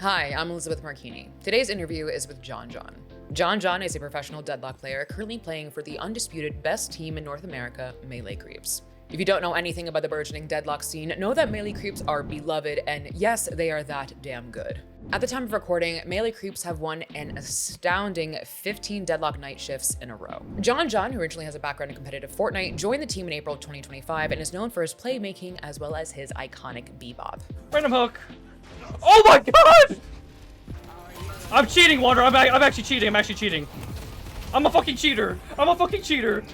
Hi, I'm Elisabeth Marchini. Today's interview is with JonJon. JonJon is a professional Deadlock player currently playing for the undisputed best team in North America, Melee Creeps. If you don't know anything about the burgeoning Deadlock scene, know that Melee Creeps are beloved, and yes, they are that damn good. At the time of recording, Melee Creeps have won an astounding 15 Deadlock Night Shifts in a row. JonJon, who originally has a background in competitive Fortnite, joined the team in April 2025 and is known for his playmaking as well as his iconic bebop. Random hook. Oh my god! I'm cheating, Wander. I'm actually cheating. I'm a fucking cheater. I'm a fucking cheater.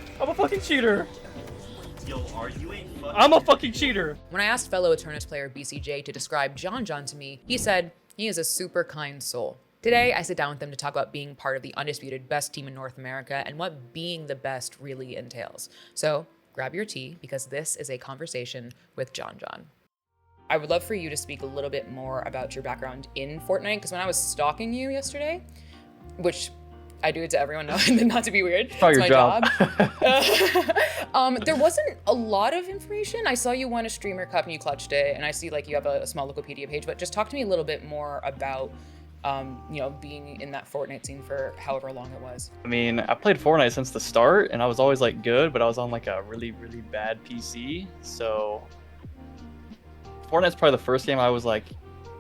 Yo, are you a fucking... I'm a fucking cheater. When I asked fellow Eternus player BCJ to describe JonJon to me, he said, he is a super kind soul. Today, I sit down with him to talk about being part of the undisputed best team in North America and what being the best really entails. So grab your tea, because this is a conversation with JonJon. I would love for you to speak a little bit more about your background in Fortnite, because when I was stalking you yesterday, which I do it to everyone, not to be weird, it's your my job. There wasn't a lot of information. I saw you won a streamer cup and you clutched it, and I see like you have a small Wikipedia page, but just talk to me a little bit more about being in that Fortnite scene for however long it was. I mean, I played Fortnite since the start, and I was always like good, but I was on like a really, really bad PC, so Fortnite's probably the first game I was like,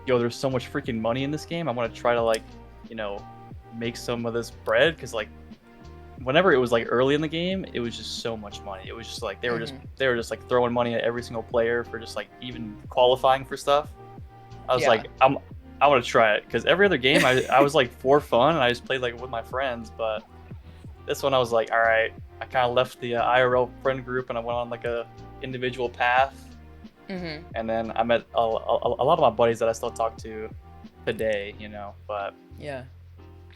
yo, there's so much freaking money in this game. I want to try to like, make some of this bread, because like whenever it was like early in the game, it was just so much money. It was just like they were just like throwing money at every single player for just like even qualifying for stuff. I was like, I want to try it, because every other game I was like for fun and I just played like with my friends, but this one I was like, all right, I kind of left the IRL friend group and I went on like a individual path. And then I met a lot of my buddies that I still talk to today, but yeah,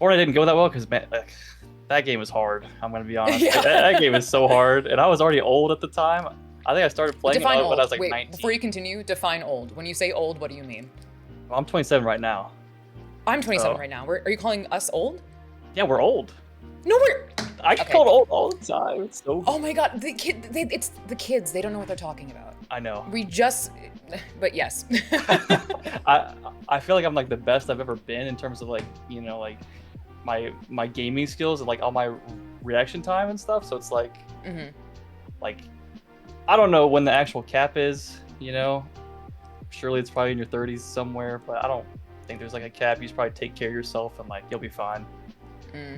Fortnite didn't go that well because that game is hard. I'm gonna be honest. That game is so hard, and I was already old at the time. I think I started playing it when I was like 19. Before you continue, define old. When you say old, what do you mean? Well, I'm 27 right now. I'm 27 right now. Are you calling us old? Yeah, we're old. No, we're... I get called old all the time. It's so... Oh my god, it's the kids. They don't know what they're talking about. I know. But yes. I feel like I'm like the best I've ever been in terms of like, like my gaming skills and like all my reaction time and stuff. So it's like, like, I don't know when the actual cap is, surely it's probably in your 30s somewhere, but I don't think there's like a cap. You should probably take care of yourself and like, you'll be fine.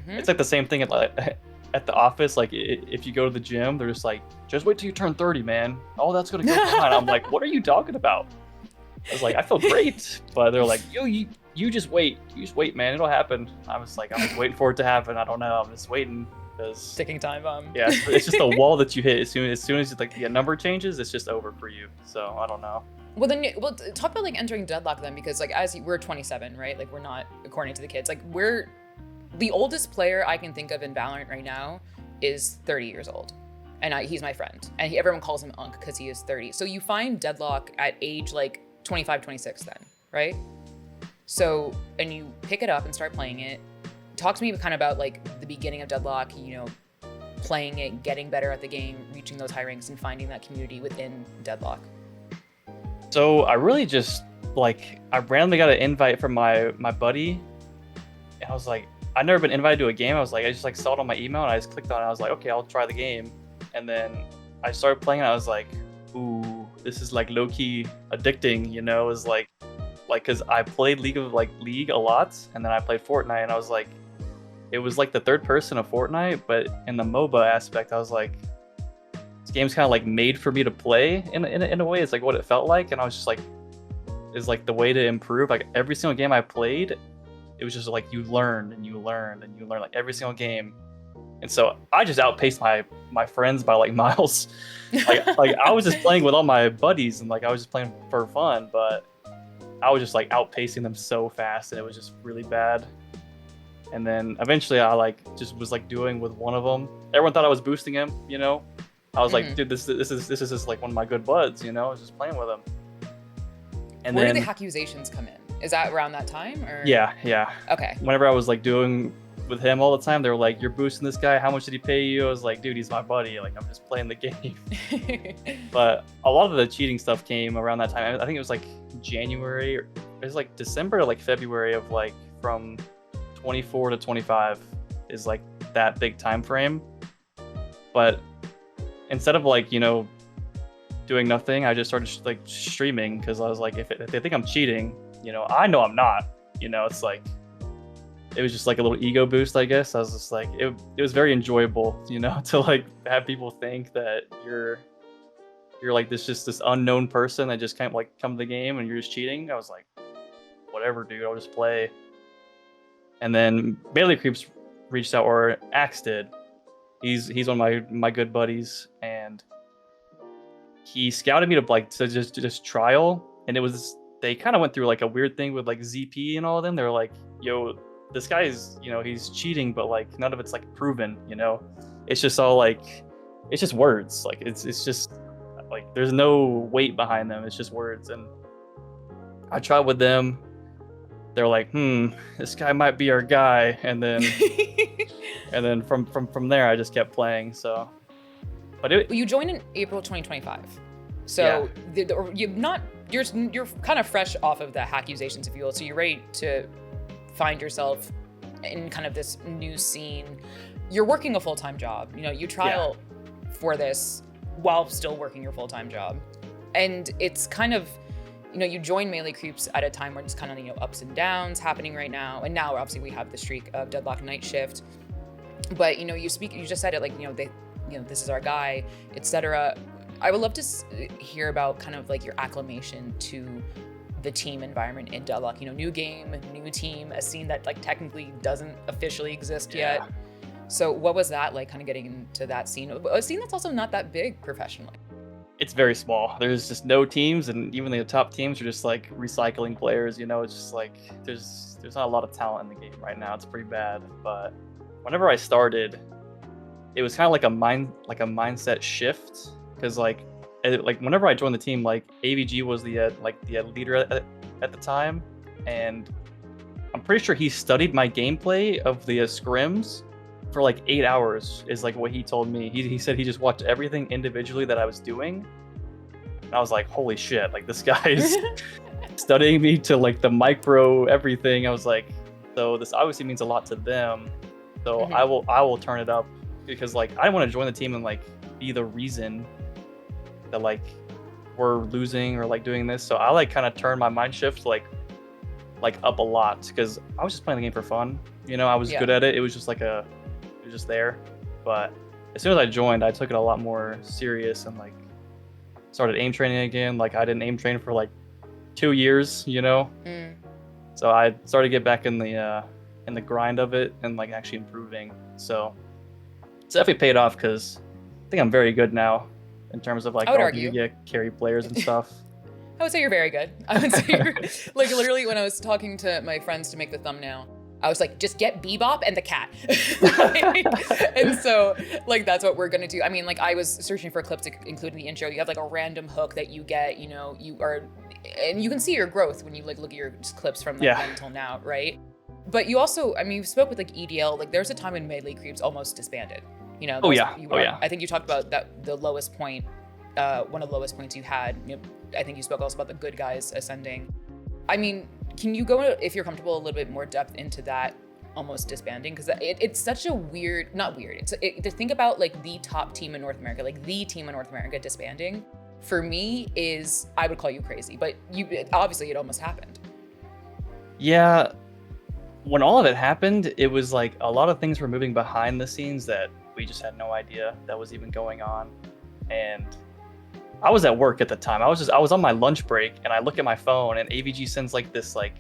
It's like the same thing at the office. Like if you go to the gym, they're just like, just wait till you turn 30, man. Oh, that's gonna go fine. I'm like, what are you talking about? I was like, I feel great, but they're like, yo, you just wait. You just wait, man. It'll happen. I was like, I'm just waiting for it to happen. I don't know. I'm just waiting. Ticking time bomb. Yeah, it's just a wall that you hit as soon as like the number changes, it's just over for you. So I don't know. Well, then, talk about like entering Deadlock then, because like we're 27, right? Like we're not, according to the kids, like we're the oldest player I can think of in Valorant right now is 30 years old. And he's my friend. And everyone calls him Unk because he is 30. So you find Deadlock at age like 25, 26 then, right? So, and you pick it up and start playing it. Talk to me kind of about like the beginning of Deadlock, playing it, getting better at the game, reaching those high ranks and finding that community within Deadlock. So I really just like, I randomly got an invite from my buddy. And I was like, I'd never been invited to a game. I just like saw it on my email and I just clicked on it. I was like, okay, I'll try the game. And then I started playing and I was like, ooh, this is like low-key addicting, It was like, cause I played League a lot, and then I played Fortnite, and I was like, it was like the third person of Fortnite, but in the MOBA aspect, I was like, this game's kind of like made for me to play in a way. It's like what it felt like, and I was just like, is like the way to improve. Like every single game I played, it was just like you learned and you learned and you learned like every single game. And so I just outpaced my friends by like miles. like I was just playing with all my buddies and like I was just playing for fun, but I was just like outpacing them so fast and it was just really bad. And then eventually I like just was like doing with one of them. Everyone thought I was boosting him, I was like, dude, this is just like one of my good buds, I was just playing with him. And Where then do the accusations come in? Is that around that time or? Yeah. Okay. Whenever I was like doing with him all the time, they were like, you're boosting this guy, how much did he pay you? I was like, dude, he's my buddy, like I'm just playing the game. But a lot of the cheating stuff came around that time. I think it was like January it's like December to like February of like from 24 to 25 is like that big time frame. But instead of like, you know, doing nothing, I just started like streaming because I was like, if they think I'm cheating, you know I'm not. You know, it's like it was just like a little ego boost, I guess. I was just like, it was very enjoyable, you know, to like have people think that you're like this unknown person that just can't like come to the game and you're just cheating. I was like, whatever, dude, I'll just play. And then Bailey Creeps reached out, or Axe did. He's one of my good buddies, and he scouted me to just trial, and it was they kind of went through like a weird thing with like ZP and all of them. They were like, yo, this guy is, you know, he's cheating, but like none of it's like proven, you know. It's just all like, it's just words. Like it's just like there's no weight behind them. It's just words. And I tried with them. They're like, this guy might be our guy. And then from there, I just kept playing. So, but you joined in April 2025. So yeah. You're kind of fresh off of the accusations, if you will. So you're ready to find yourself in kind of this new scene. You're working a full-time job. You know, you trial for this while still working your full-time job. And it's kind of, you know, you join Melee Creeps at a time where it's kind of, you know, ups and downs happening right now. And now obviously we have the streak of Deadlock Night Shift. But, you know, you just said it like, you know, this is our guy, etc. I would love to hear about kind of like your acclimation to the team environment in Deadlock. You know, new game, new team, a scene that like technically doesn't officially exist yet. So what was that like, kind of getting into that scene? A scene that's also not that big professionally. It's very small. There's just no teams, and even the top teams are just like recycling players. You know, it's just like there's not a lot of talent in the game right now. It's pretty bad. But whenever I started, it was kind of like a mindset shift. Because like whenever I joined the team, like AVG was the leader at the time, and I'm pretty sure he studied my gameplay of the scrims for like 8 hours. Is like what he told me. He said he just watched everything individually that I was doing, and I was like, holy shit! Like this guy's studying me to like the micro everything. I was like, so this obviously means a lot to them. So I will turn it up, because like I want to join the team and like be the reason that like we're losing or like doing this. So I like kind of turn my mind shift like up a lot, because I was just playing the game for fun. You know, I was good at it. It was just like it was just there. But as soon as I joined, I took it a lot more serious and like started aim training again. Like I didn't aim train for like 2 years, you know. So I started to get back in the grind of it and like actually improving. So it's definitely paid off, because I think I'm very good now in terms of like all the carry players and stuff. I would say you're very good. I would say you're, like literally when I was talking to my friends to make the thumbnail, I was like, just get Bebop and the cat. And so like that's what we're gonna do. I mean, like I was searching for a clip to include in the intro. You have like a random hook that you get, you know, and you can see your growth when you like look at your clips from like then until now, right? But you also, I mean, you spoke with like EDL. Like there's a time when Melee Creeps almost disbanded. You know, I think you talked about that the lowest point, one of the lowest points you had. You know, I think you spoke also about the good guys ascending. I mean, can you go, if you're comfortable, a little bit more depth into that almost disbanding? Because it's such a weird, not weird. To think about like the top team in North America, like the team in North America disbanding, for me is, I would call you crazy, but obviously it almost happened. Yeah, when all of it happened, it was like a lot of things were moving behind the scenes that we just had no idea that was even going on. And I was at work at the time. I was on my lunch break, and I look at my phone, and AVG sends like this like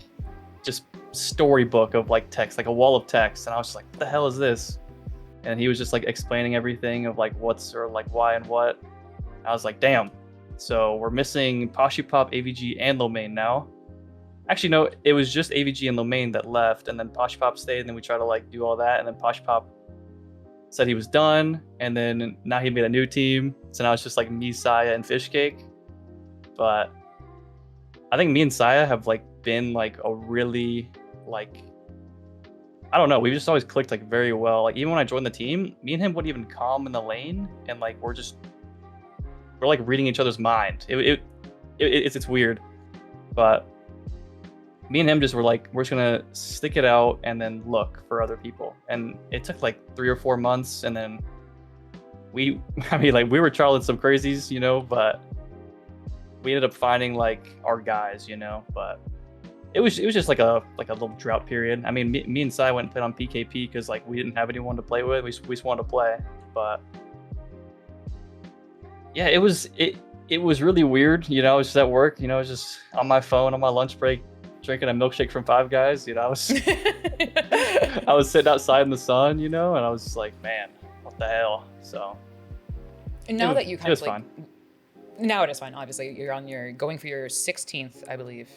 just storybook of like text, like a wall of text, and I was just like, what the hell is this? And he was just like explaining everything of like what's or like why and what. I was like, damn. So we're missing Poshipop, AVG, and Lomain now. Actually, no, it was just AVG and Lomain that left, and then Poshipop stayed, and then we tried to like do all that, and then Poshipop said he was done, and then now he made a new team. So now it's just like me, Saya, and Fishcake. But I think me and Saya have like been like a really like, I don't know, we've just always clicked like very well. Like even when I joined the team, me and him wouldn't even calm in the lane, and like we're like reading each other's mind. It's weird, but me and him just were like, we're just gonna stick it out and then look for other people. And it took like 3 or 4 months, and then we we were trialing some crazies, but we ended up finding like our guys, but it was just like a little drought period. I mean, me and Sai went and played on PKP because like we didn't have anyone to play with. We just wanted to play, but yeah, it was really weird. I was just at work. I was just on my phone on my lunch break, drinking a milkshake from Five Guys. I was I was sitting outside in the sun, and I was just like, man, what the hell? So. And now that you kind of like, fine. Now it is fine. Obviously, you're going for your 16th, I believe,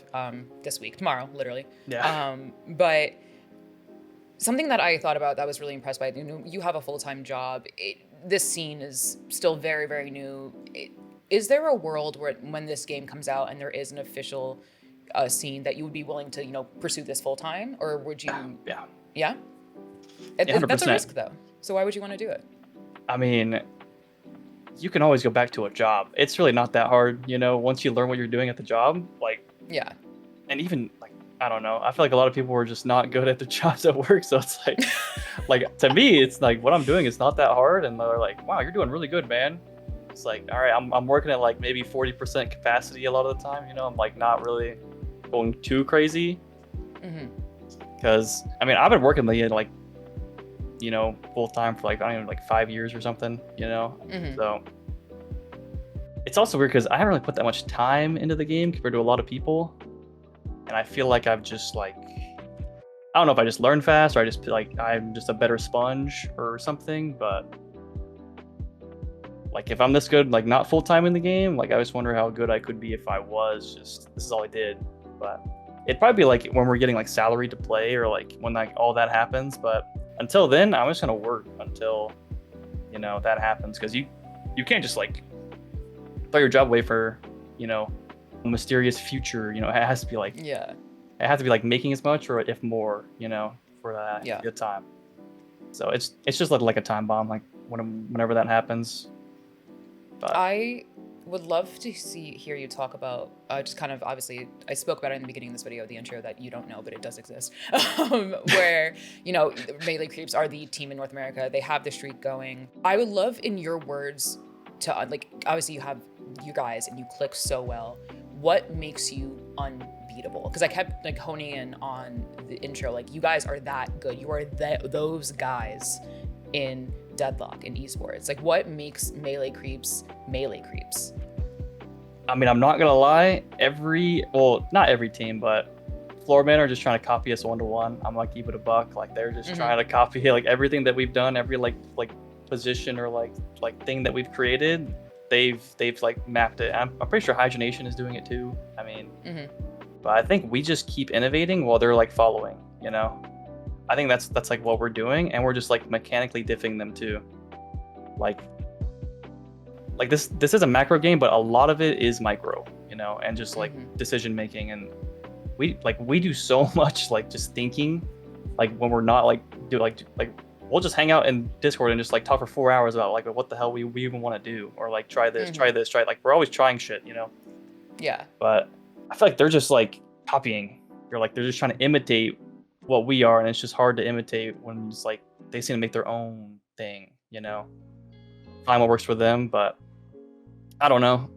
this week, tomorrow, literally. Yeah. But something that I thought about that was really impressed by, you have a full-time job. This scene is still very, very new. Is there a world where when this game comes out and there is an official scene that you would be willing to, pursue this full-time, or would you? Yeah. Yeah. 100%. That's a risk, though. So why would you want to do it? I mean, you can always go back to a job. It's really not that hard, once you learn what you're doing at the job, like. Yeah. And even like, I don't know. I feel like a lot of people were just not good at their jobs at work. So it's like, like to me, it's like what I'm doing is not that hard. And they're like, wow, you're doing really good, man. It's like, all right, I'm working at like maybe 40% capacity a lot of the time. I'm like not really going too crazy. Because I've been working like, full time for like, I don't know, like 5 years or something, So it's also weird because I haven't really put that much time into the game compared to a lot of people. And I feel like I've just like, I don't know if I just learn fast or I just feel like I'm just a better sponge or something, but like if I'm this good, like not full time in the game, like I just wonder how good I could be if I was just, this is all I did. But it'd probably be like when we're getting like salary to play or like when like all that happens. But until then, I'm just gonna work until, that happens. Cause you can't just like throw your job away for, a mysterious future, it has to be like, yeah, it has to be like making as much or if more, for that good time. So it's just like a time bomb, like whenever that happens. But I would love to hear you talk about just kind of, obviously I spoke about it in the beginning of this video, the intro that you don't know, but it does exist, where, Melee Creeps are the team in North America. They have the streak going. I would love in your words to like, obviously you have you guys and you click so well. What makes you unbeatable? Because I kept like honing in on the intro, like you guys are that good. You are those guys in Deadlock in esports. Like what makes Melee Creeps Melee Creeps? I'm not gonna lie, not every team, but Floormen are just trying to copy us 1-to-1. I'm like, keep it a buck. Like they're just trying to copy like everything that we've done, every like position or like thing that we've created. They've like mapped it. I'm pretty sure Hydrogenation is doing it too. But I think we just keep innovating while they're like following, I think that's like what we're doing, and we're just like mechanically diffing them too. Like this is a macro game, but a lot of it is micro, and just like decision making, and we do so much like just thinking, like when we're not like we'll just hang out in Discord and just like talk for 4 hours about like what the hell we even want to do, or like try this, like we're always trying shit, Yeah. But I feel like they're just like copying. They're just trying to imitate what we are, and it's just hard to imitate when it's like they seem to make their own thing, Find what works for them, but I don't know.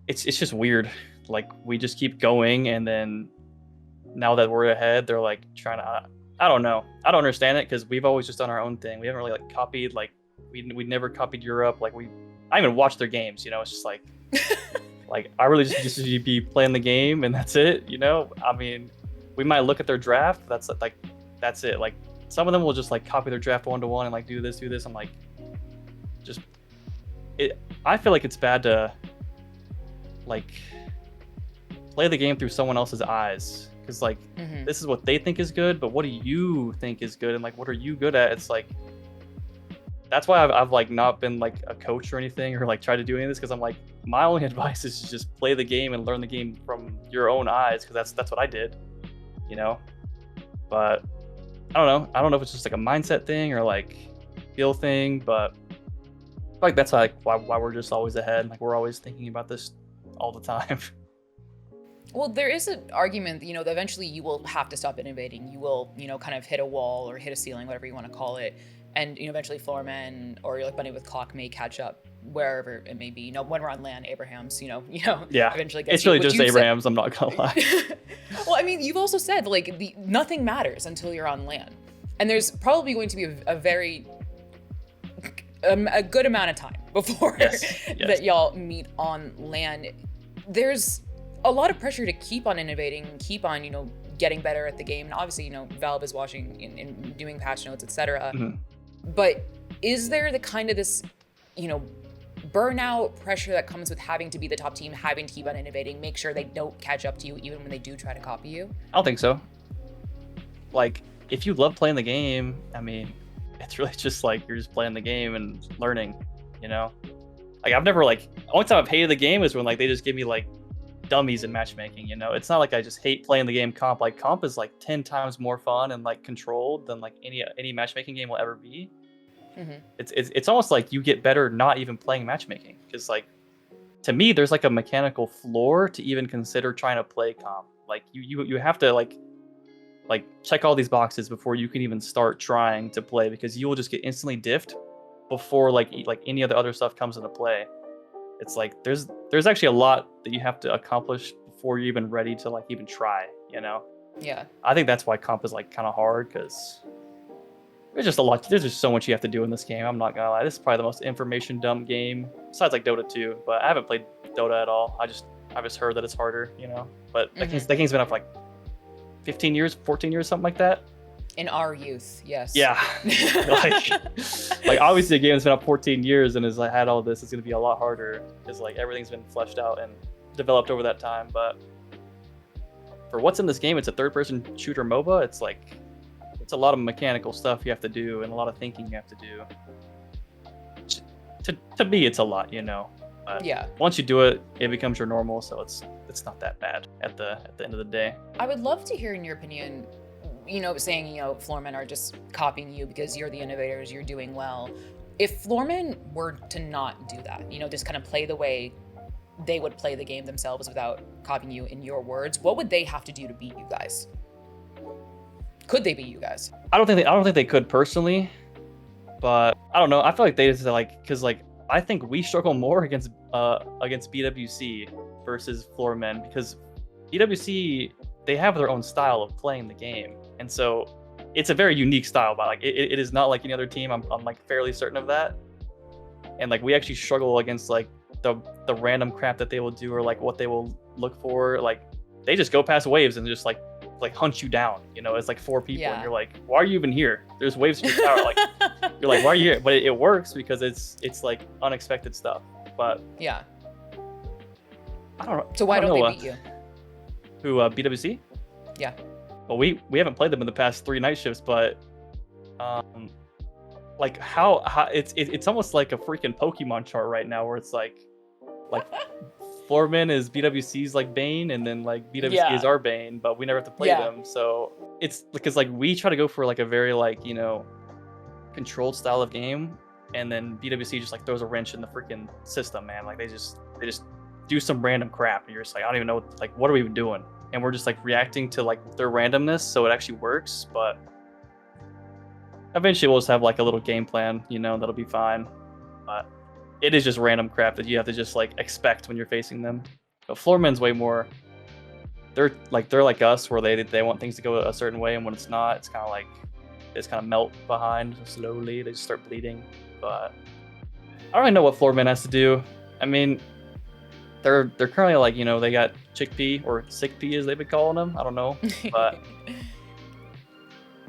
It's just weird. Like we just keep going, and then now that we're ahead, they're like trying to. I don't know. I don't understand it because we've always just done our own thing. We haven't really like copied. Like we never copied Europe. Like I even watched their games. It's just like like I really just be playing the game and that's it. We might look at their draft. That's it. Like some of them will just like copy their draft 1-to-1 and like do this. I'm like, I feel like it's bad to like play the game through someone else's eyes. Because like this is what they think is good, but what do you think is good, and like what are you good at? It's like that's why I've like not been like a coach or anything, or like try to do any of this, because I'm like my only advice is to just play the game and learn the game from your own eyes, because that's what I did, But I don't know if it's just like a mindset thing or like skill thing, but like that's like why we're just always ahead. Like we're always thinking about this all the time. Well, there is an argument, that eventually you will have to stop innovating. You will, kind of hit a wall or hit a ceiling, whatever you want to call it. And, eventually Floorman or like Bunny with Clock may catch up wherever it may be. When we're on LAN, Abraham's, Yeah, eventually gets it's really you. just Abraham's. I'm not gonna lie. Well, I mean, you've also said like nothing matters until you're on LAN, and there's probably going to be a very a good amount of time before that y'all meet on LAN. There's a lot of pressure to keep on innovating, keep on, getting better at the game. And obviously, Valve is watching and doing patch notes, etc. Mhm. But is there the kind of this, burnout pressure that comes with having to be the top team, having to keep on innovating, make sure they don't catch up to you even when they do try to copy you? I don't think so. Like, if you love playing the game, I mean, it's really just like you're just playing the game and learning, Like, I've never only time I've hated the game is when like they just give me like dummies in matchmaking. It's not like I just hate playing the game comp. Like, comp is like 10 times more fun and like controlled than like any matchmaking game will ever be. Mm-hmm. It's almost like you get better not even playing matchmaking, because like to me there's like a mechanical floor to even consider trying to play comp. Like you have to like check all these boxes before you can even start trying to play, because you will just get instantly diffed before like any of the other stuff comes into play. It's like there's actually a lot that you have to accomplish before you're even ready to like even try. Yeah. I think that's why comp is like kind of hard, because there's just a lot. There's just so much you have to do in this game. I'm not gonna lie. This is probably the most information dumb game besides like Dota 2. But I haven't played Dota at all. I've just heard that it's harder, But that game's been up for like 15 years, 14 years, something like that. In our youth, yes. Yeah. like obviously the game's been up 14 years and has had all this. It's gonna be a lot harder because like everything's been fleshed out and developed over that time. But for what's in this game, it's a third-person shooter MOBA. It's like it's a lot of mechanical stuff you have to do and a lot of thinking you have to do. To me, it's a lot, But yeah. Once you do it, it becomes your normal, so it's not that bad at the end of the day. I would love to hear, in your opinion, saying, Floormen are just copying you because you're the innovators, you're doing well. If Floormen were to not do that, just kind of play the way they would play the game themselves without copying you, in your words, what would they have to do to beat you guys? Could they beat you guys? I don't think they could personally, but I don't know. I feel like they just because I think we struggle more against BWC versus Floormen, because BWC, they have their own style of playing the game, and so it's a very unique style. But it is not like any other team. I'm like fairly certain of that. And like we actually struggle against like the random crap that they will do, or like what they will look for. Like they just go past waves and just like hunt you down. It's like 4 people, and you're like, why are you even here? There's waves in your tower. Like you're like, why are you here? But it works because it's like unexpected stuff. But yeah, I don't know. So why don't they beat you? Who BWC? Yeah. Well, we haven't played them in the past 3 night shifts, but like how it's almost like a freaking Pokemon chart right now, where it's like Floorman is BWC's like Bane, and then like BWC is our Bane, but we never have to play them. So it's because like we try to go for like a very like controlled style of game, and then BWC just like throws a wrench in the freaking system, man. Like they just do some random crap, and you're just like, I don't even know what are we even doing, and we're just like reacting to like their randomness, so it actually works. But eventually we'll just have like a little game plan, that'll be fine. But it is just random crap that you have to just like expect when you're facing them. But Floorman's way more. They're like us, where they want things to go a certain way, and when it's not, it's kind of like they just kind of melt behind slowly. They just start bleeding. But I don't really know what Floorman has to do. I mean, they're currently like they got chickpea or sick pea as they've been calling them. I don't know, but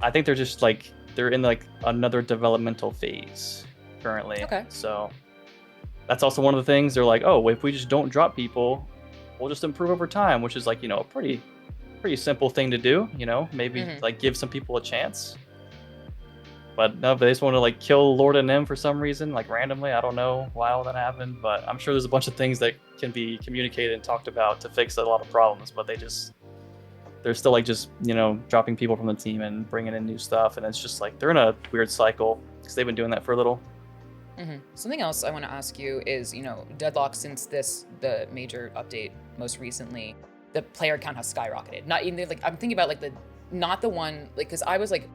I think they're just like they're in like another developmental phase currently. Okay. So that's also one of the things. They're like, oh, if we just don't drop people, we'll just improve over time, which is like a pretty simple thing to do. Maybe like give some people a chance. But no, they just want to like kill Lord and M for some reason, like randomly. I don't know why all that happened, but I'm sure there's a bunch of things that can be communicated and talked about to fix a lot of problems. But they're still like just dropping people from the team and bringing in new stuff, and it's just like they're in a weird cycle because they've been doing that for a little. Something else I want to ask you is, Deadlock, since the major update most recently, the player count has skyrocketed. Not even like, I'm thinking about like not the one, like, cause I was like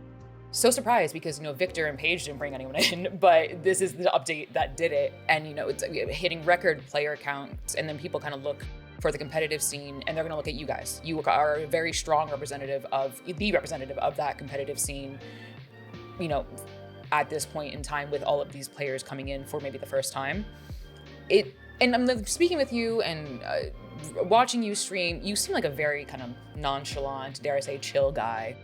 so surprised because, Victor and Paige didn't bring anyone in, but this is the update that did it. And, it's hitting record player counts. And then people kind of look for the competitive scene, and they're going to look at you guys. You are a very strong representative of that competitive scene, at this point in time, with all of these players coming in for maybe the first time. And I'm speaking with you and watching you stream, you seem like a very kind of nonchalant, dare I say, chill guy.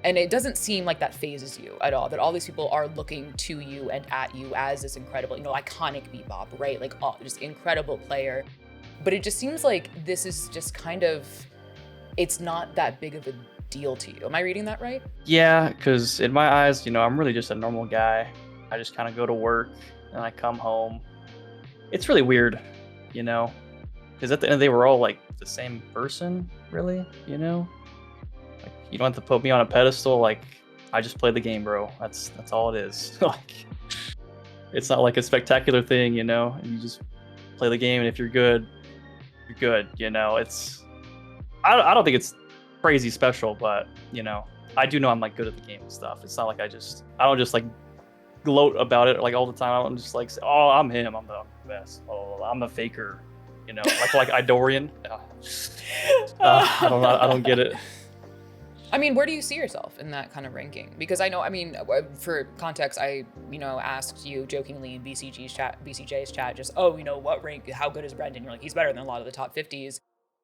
And it doesn't seem like that phases you at all, that all these people are looking to you and at you as this incredible, iconic Bebop, right? Like, just incredible player. But it just seems like this is just kind of, it's not that big of a deal to you. Am I reading that right? Yeah, because in my eyes, I'm really just a normal guy. I just kind of go to work and I come home. It's really weird, because at the end of the day, we're all like the same person, really, Like, you don't have to put me on a pedestal. Like, I just play the game, bro. That's all it is. Like, it's not like a spectacular thing, and you just play the game, and if you're good, you're good. It's, I don't think it's crazy special, but I do know I'm like good at the game and stuff. It's not like I don't just like gloat about it like all the time. I don't just like say, oh, I'm him, I'm the best. Oh, I'm a faker, like Idorian. I don't get it. I mean, where do you see yourself in that kind of ranking? Because I know, for context, I, asked you jokingly in BCJ's chat, just, what rank, how good is Brendan? You're like, he's better than a lot of the top 50s.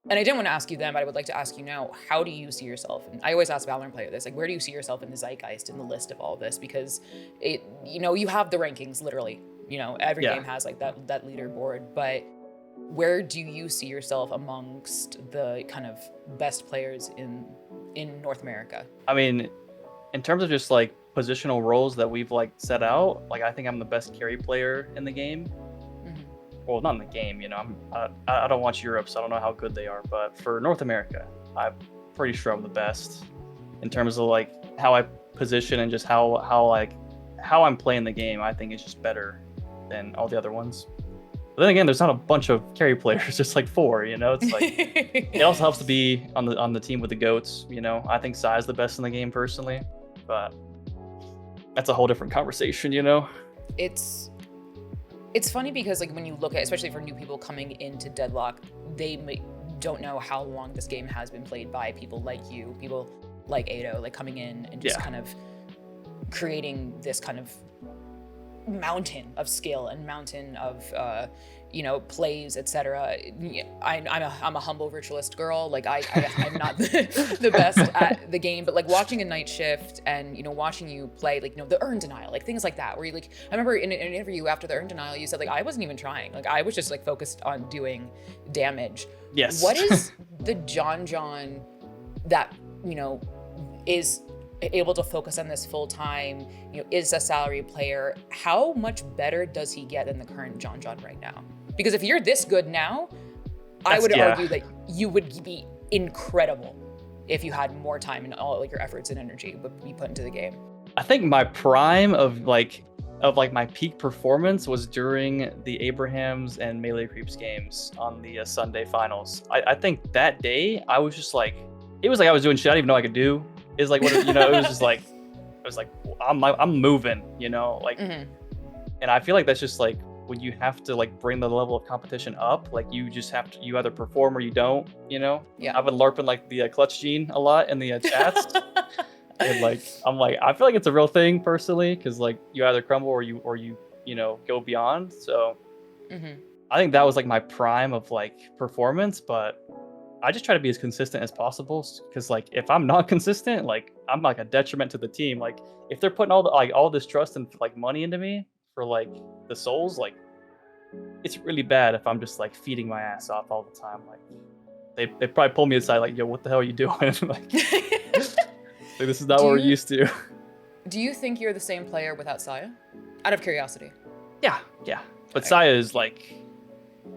And I didn't want to ask you then, but I would like to ask you now, how do you see yourself? And I always ask Valorant player this, like, where do you see yourself in the zeitgeist, in the list of all this? Because it, you have the rankings, literally, every game has like that leaderboard, but where do you see yourself amongst the kind of best players in North America? I mean, in terms of just like positional roles that we've like set out, like I think I'm the best carry player in the game. Mm-hmm. Well, not in the game, I don't watch Europe, so I don't know how good they are. But for North America, I'm pretty sure I'm the best in terms of like how I position and just how I'm playing the game. I think it's just better than all the other ones. But then again, there's not a bunch of carry players, just like 4, It's like, it also helps to be on the team with the GOATs, I think Sai's the best in the game personally, but that's a whole different conversation, It's funny because like when you look at, especially for new people coming into Deadlock, they don't know how long this game has been played by people like you, people like Ado, like coming in and just kind of creating this kind of mountain of skill and mountain of plays, etc. I'm a humble virtualist girl. Like I'm not the best at the game, but like watching a Night Shift and watching you play, like the urn denial, like things like that, where you like, I remember in an interview after the urn denial, you said like I wasn't even trying, like I was just like focused on doing damage. Yes. What is the JonJon that is able to focus on this full time, is a salary player? How much better does he get than the current JonJon right now? Because if you're this good now, I would argue that you would be incredible if you had more time and all like your efforts and energy would be put into the game. I think my prime of my peak performance was during the Abrahams and Melee Creeps games on the Sunday finals. I think that day I was just like, it was like I was doing shit I didn't even know I could do. Is like what it was just like, I was like, I'm moving, like, mm-hmm. And I feel like that's just like when you have to like bring the level of competition up, like you just have to, you either perform or you don't, Yeah. I've been LARPing like the clutch gene a lot in the chats, and like I'm like I feel like it's a real thing personally, because like you either crumble or you go beyond. So mm-hmm. I think that was like my prime of like performance, but I just try to be as consistent as possible, because like if I'm not consistent, like I'm like a detriment to the team. Like if they're putting all this trust and like money into me for like the souls, like it's really bad if I'm just like feeding my ass off all the time. Like they probably pull me aside like, yo, what the hell are you doing? like this is not what we're used to. Do you think you're the same player without Saya? Out of curiosity. Yeah. But Saya is like,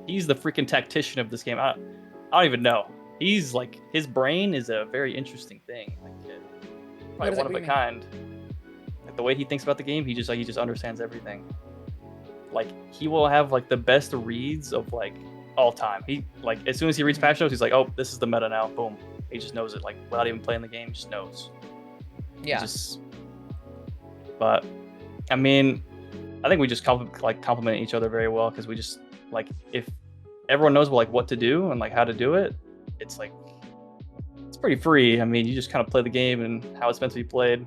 he's the freaking tactician of this game. I don't even know. He's like, his brain is a very interesting thing. Like, probably one of a kind. Like the way he thinks about the game, he just understands everything. Like he will have like the best reads of like all time. He like as soon as he reads patch notes, he's like, oh, this is the meta now. Boom. He just knows it, like without even playing the game, just knows. Yeah. But I mean, I think we just complement each other very well because we just like if everyone knows like what to do and like how to do it, it's like it's pretty free. I mean, you just kind of play the game and how it's meant to be played,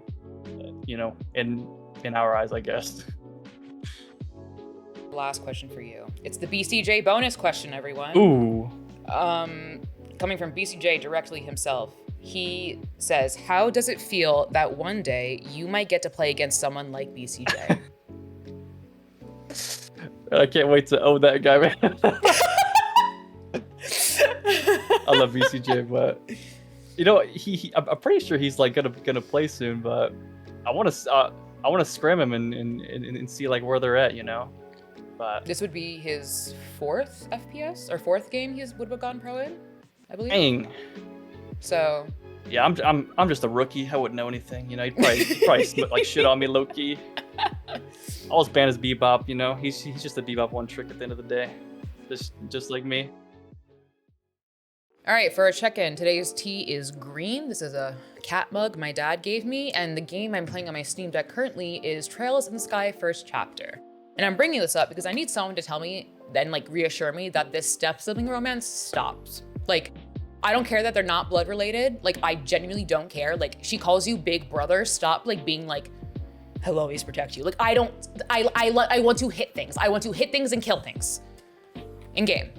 you know, in our eyes, I guess. Last question for you. It's the BCJ bonus question, everyone. Ooh. Coming from BCJ directly himself. He says, how does it feel that one day you might get to play against someone like BCJ? I can't wait to own that guy, man. I love BCJ, but you know, I'm pretty sure he's like gonna play soon, but I want to scrim him and see like where they're at, you know. But this would be his 4th FPS or 4th game would have gone pro in, I believe. Dang. So. Yeah, I'm just a rookie. I wouldn't know anything, you know. He'd probably like shit on me low key. All his band is bebop, you know. He's just a bebop one trick at the end of the day, just like me. All right, for a check-in, today's tea is green. This is a cat mug my dad gave me, and the game I'm playing on my Steam Deck currently is Trails in the Sky First Chapter. And I'm bringing this up because I need someone to tell me, then like reassure me that this step-sibling romance stops. Like, I don't care that they're not blood related. Like, I genuinely don't care. Like, she calls you big brother. Stop like being like, he'll always protect you. Like, I want to hit things. I want to hit things and kill things in game.